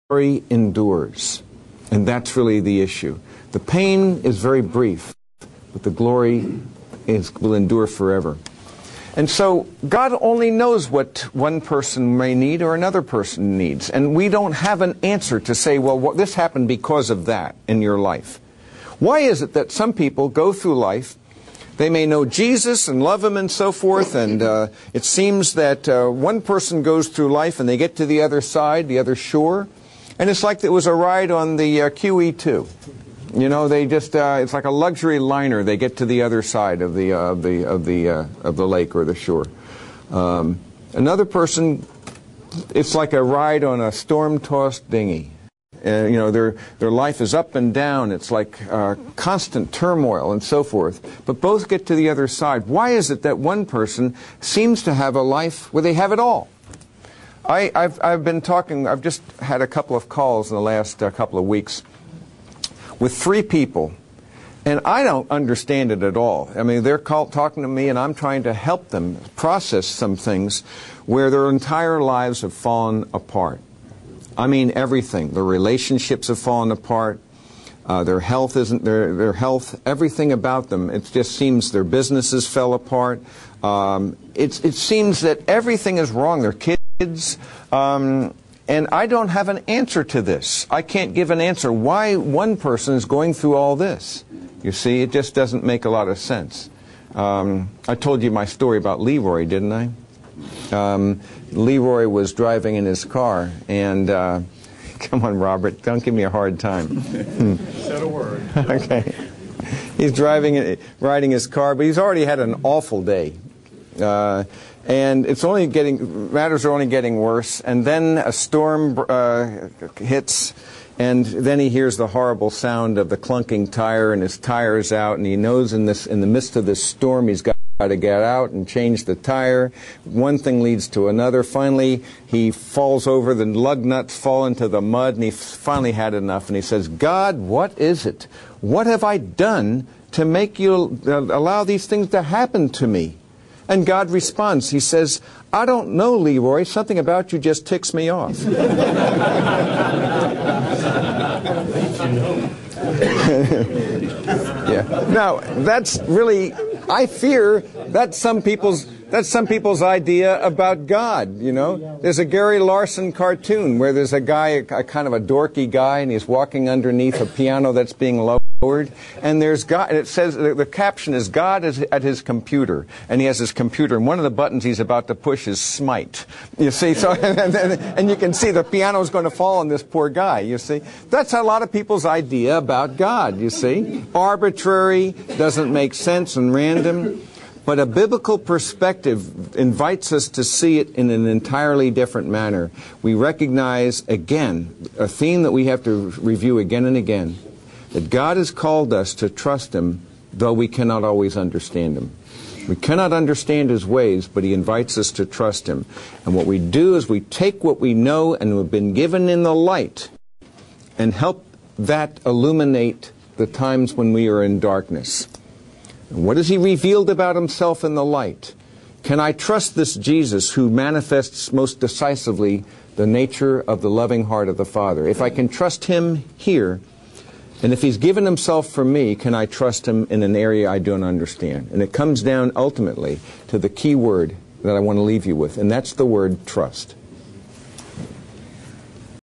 glory endures. And that's really the issue. The pain is very brief, but the glory will endure forever. And so God only knows what one person may need or another person needs. And we don't have an answer to say, well, this happened because of that in your life. Why is it that some people go through life, they may know Jesus and love Him and so forth, and it seems that one person goes through life and they get to the other side, the other shore, and it's like it was a ride on the QE2. You know, they just, it's like a luxury liner. They get to the other side of the lake or the shore. Another person, it's like a ride on a storm-tossed dinghy. You know, their life is up and down. It's like constant turmoil and so forth. But both get to the other side. Why is it that one person seems to have a life where they have it all? I've been talking, I've just had a couple of calls in the last couple of weeks with 3 people, and I don't understand it at all. I mean, they're talking to me, and I'm trying to help them process some things where their entire lives have fallen apart. I mean, everything. Their relationships have fallen apart. Their health isn't their health. Everything about them. It just seems their businesses fell apart. It seems that everything is wrong. Their kids. And I don't have an answer to this. I can't give an answer why one person is going through all this. You see, it just doesn't make a lot of sense. I told you my story about Leroy, didn't I? Leroy was driving in his car, and come on, Robert, don't give me a hard time. Said a word. Okay. He's riding his car, but he's already had an awful day. And matters are only getting worse. And then a storm hits, and then he hears the horrible sound of the clunking tire, and his tire's out, and he knows in the midst of this storm he's got to get out and change the tire. One thing leads to another. Finally, he falls over, the lug nuts fall into the mud, and he finally had enough, and he says, God, what is it? What have I done to make you allow these things to happen to me? And God responds. He says, I don't know, Leroy. Something about you just ticks me off. Yeah. Now, that's really, I fear that's some people's idea about God, you know. There's a Gary Larson cartoon where there's a guy, a kind of a dorky guy, and he's walking underneath a piano that's being lowered. And there's God, and it says, the caption is, God is at his computer, and he has his computer, and one of the buttons he's about to push is smite. You see, so, and you can see the piano's going to fall on this poor guy, you see. That's a lot of people's idea about God, you see. Arbitrary, doesn't make sense, and random. But a biblical perspective invites us to see it in an entirely different manner. We recognize, again, a theme that we have to review again and again, that God has called us to trust Him, though we cannot always understand Him. We cannot understand His ways, but He invites us to trust Him. And what we do is we take what we know and have been given in the light and help that illuminate the times when we are in darkness. And what has He revealed about Himself in the light? Can I trust this Jesus who manifests most decisively the nature of the loving heart of the Father? If I can trust Him here, and if He's given Himself for me, can I trust Him in an area I don't understand? And it comes down ultimately to the key word that I want to leave you with, and that's the word trust.